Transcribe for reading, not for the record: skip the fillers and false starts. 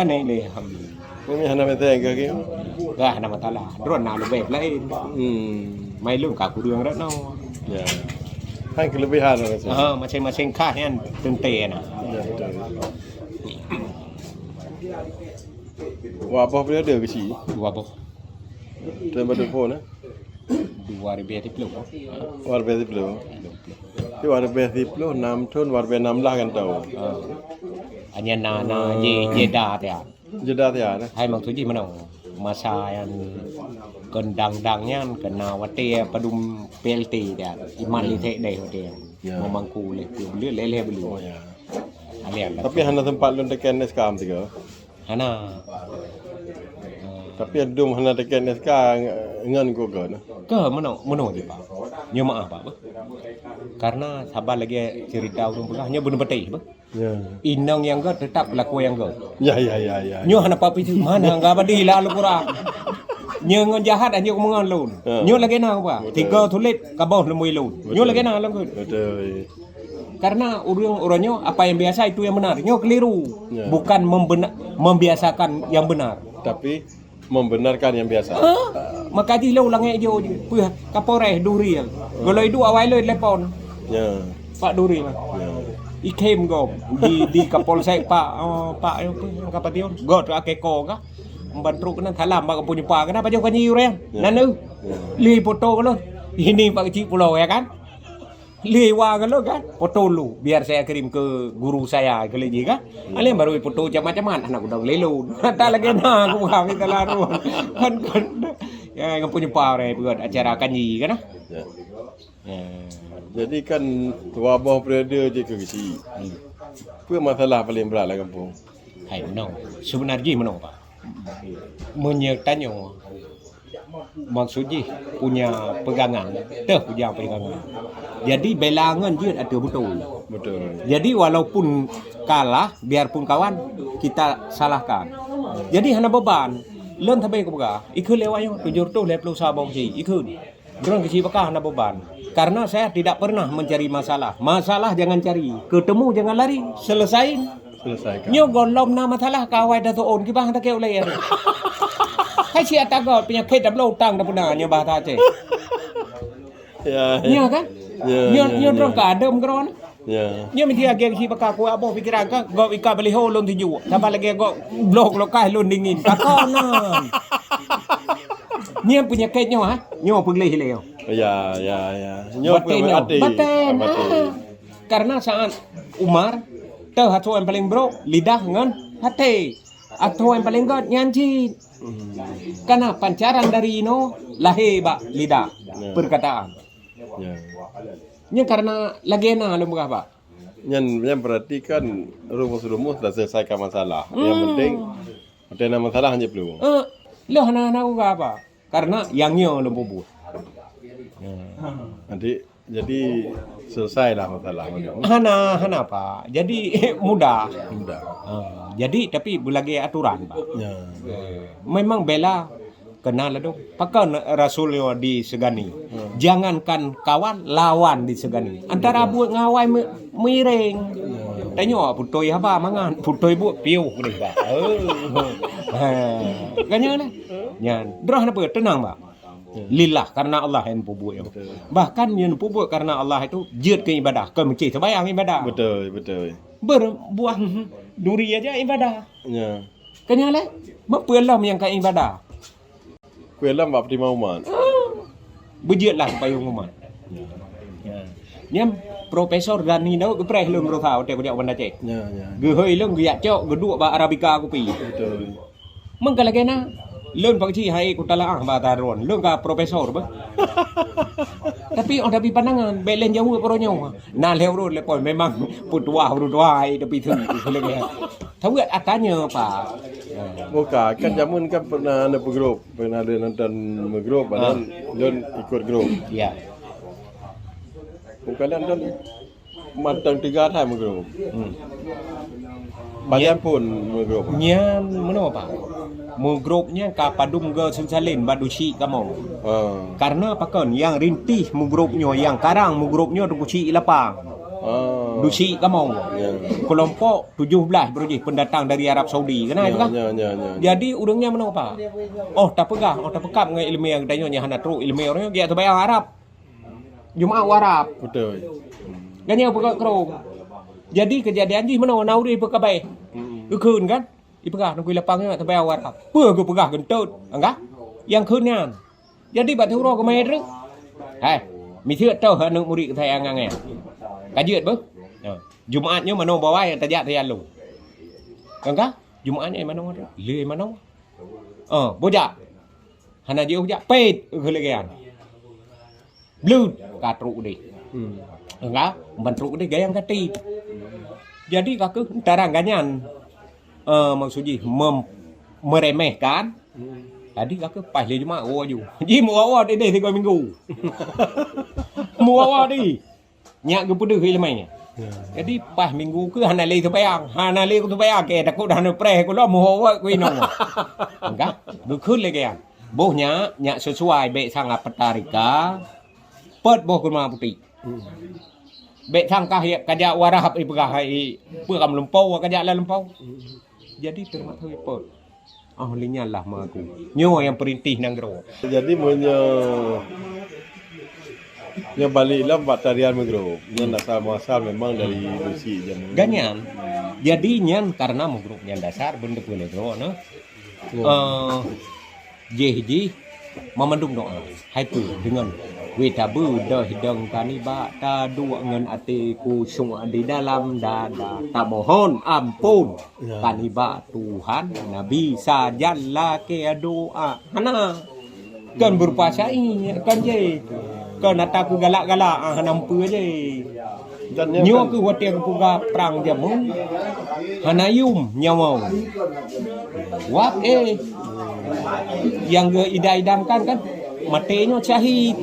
Panai le ham. Ini hana menteng ke ke. Gah nama tala. Drone na lebih lain. Mai lung ka kurang rat no. Ya. Kan kelebihan rasanya. Masing-masing khas kan tente na. Ya, betul. Wah, apa dia ada ke sini? Dua boh. Terima telefon eh. 2030. War besi belum. Di war besi belum 6 tahun war besi 6 lah kan tahu. Anya na ye da ya. Jeda ya nah. Hai mak tuji mana? Masa yang kendang-dangnya kena wate padum PLT dia. Iman lite deh dia. Memangku le le belu. Oh ya. Alian. Tapi hana tempat lu tekan SK tiga. Hana. Tapi adum hana tekan SK ngan ko ke nah. Ke mana je pak? Nyo maaf pak. Karena sabar lagi cerita urang pegahnya bener betul pak. Ya. Inang yang ke tetap laku yang ke. Ya. Nyo hana papi tu mana enggak badi la Al-Quran. Nyo ngon jahat anyo kumangan lun. Nyo lagi nang pak. Tiga tulit kabau lemui lun. Nyo lagi nang lang. Betul. Karena orangnya apa yang biasa itu yang benar. Nyo keliru. Bukan membiasakan yang benar. Tapi membenarkan yang biasa. Maka di lo lang ejo puh kapore duri. Kalau itu awal lo telepon. Ya. Pak Duri lah. Ya. Ikem go di Kapolsek Pak Kapation. God akeko ka. Bantu kena thalam ba punya pa kenapa jauh kan yiu re. Nanu. Li foto kan lo. Ini Pak Cik Pulau ya kan. Li wa kan lo kan. Foto lu biar saya kirim ke guru saya ke lagi kan. Ale baru foto macam-macam anak udah lelu. Tak lagi na aku kami telaru. Kan ya yang punya pa re buat acara kanji kan. Ya. Jadi kan wabah periode je ke sini. Apa masalah paling berat lah kampung? Hai no. Sebenarnya mana Pak? Menyertanya maksudnya punya pegangan. Punya pegangan. Jadi belangan dia ada betul. Betul. Jadi walaupun kalah, biarpun kawan kita salahkan. Jadi hana beban. Lon thabe ko baga. Ikut lewatnya tujur tu leplu sabong si. Ikut. Drone kecil bakal hana beban. Karena saya tidak pernah mencari masalah. Masalah jangan cari. Ketemu jangan lari. Selesaikan. Nyo golom na masalah kawai dah tuon ki bang tak keu le. Hai sia ta god penyakit dah belum tang dah punah nyo bah ta ce. Ya. Nyo kan? Nyo drone ka adem kron. Ya. Nyo mi dia geng si bakal ku abo pikiran ka go ika beli ho lon tiju. Tambah lagi go blok lokai lon dingin. Kakonan. Nyo penyakit nyo ha. Nyo pergi hileo. Ya. Batin. Karena saat Umar hatu yang paling bro lidah ngan hati. Atau yang paling god nyanci. Karena pancaran dari ino lahir bak lidah perkataan. Nya karena lagi na lu muka pak. Yang berarti kan rumus-rumus dah selesaikan masalah. Yang penting ada masalah hanya belum. Lo hana apa? Karena yangnya lu bubuh. Jadi selesailah masalah. Hana Pak. Jadi mudah. Jadi tapi belagi aturan Pak. Ya. Memang bela kenal dong. Pakai Rasulnya disegani. Jangankan kawan, lawan disegani. Antara buat ngawai miring. Tanya putoi apa mangan? Putoi buat piu ni Pak. Ganyan lah. Nyan. Drah apa? Tenang Pak. Lillah karena Allah yang buat. Bahkan yang buat karena Allah itu jid ke ibadah. Ke masjid sembahyang ibadah. Betul. Berbuang duri aja ibadah. Ya. Kenyalah. Mempelah yang ke ibadah. Kuelam bab di mauman. Berjitlah payung umat. Nyam Profesor Dani đâu cái pre lương rau thảo te ko banda ce. Ge hơi lương ge cok ge dua ba arabica ko pi. Betul. Meng kala kena lương pak ci hai ko talaah ba taron lương ka profesor ba. Tapi ada pi pandangan belen jauh peronyo. Nah lewro le pon memang putwa ai tapi tu lương ya. Tahu tak atanya Pak? Bukan, kan zaman kan pernah ada grup, pernah ada nonton grup, dan ikut grup. Ya. Bukan dan matang 3 tahun grup. Banyak pun grup. Nya mana Pak? Grupnya ka padum ge sensalin baduci kamu. Karena apa kan yang rintih grupnya yang karang grupnya dukuci lapang. Dusi kamu. Ya. Kelompok 17 bro pendatang dari Arab Saudi kan itu kan. Jadi urangnya mana Pak? Oh tak pekap dengan ilmu yang tanya hana tru ilmu orangnya dia terbayang Arab. Jumaat Arab. Betul. Ganya pekak kerong. Jadi kejadian di mana nauri pekabai.คืนkan. Ipegah nak kuih lapangnya terbayang Arab. Pua ke pegah gentut. Enggak? Yangคืนnya. Jadi batu ro ke mai ruk. Hai, mi thưa tau hanu murid thầy ang ngang. Kajiat bơ. Jumaatnya mana bawa yang tajak thầy lu. Enggak? Jumaatnya mana le mana? Bojak. Hana dia bojak pet kelegean. Blue katru di. Enggak, bentruk di gayang kati. Jadi kakak tarang ganyan. Maksudnya meremehkan. Tadi kakak pas le Jumaat ju. Ji mua di 3 minggu. Mua di. Nyak ke pedih lemainya. Jadi pas minggu ke hana le terbayang. Hana le terbayang ke takut hana pre ko lo mua ko ino. Enggak, berkun lagi kan. Bohnya nyak sesuai baik sangat petarika. Pet boh kurma putih. Baik sangkah ya kajak warahap ipegah ai pekam lempau kajak la lempau. Jadi termat hơi pet. Ahlinya lah maku. Nyo yang perintih nang gero. Jadi nya baliklah buat tarian megro. Nya dasar memang dari Rusi zaman. Ganyan. Jadi nyan karena megro nyan dasar bentuk gero no. Jeji memandung doa. Hai tu dengan witabu dah hidang kaniba ta dua ngan atiku semua di dalam dada tak mohon ampun kaniba Tuhan Nabi sajalah ke doa hana kan berpuasa ini kan je kan ataku galak-galak nampu je nyo ke watiang puga perang jamu hanayum nyawau wak yang ke idam-idamkan kan matenya syahid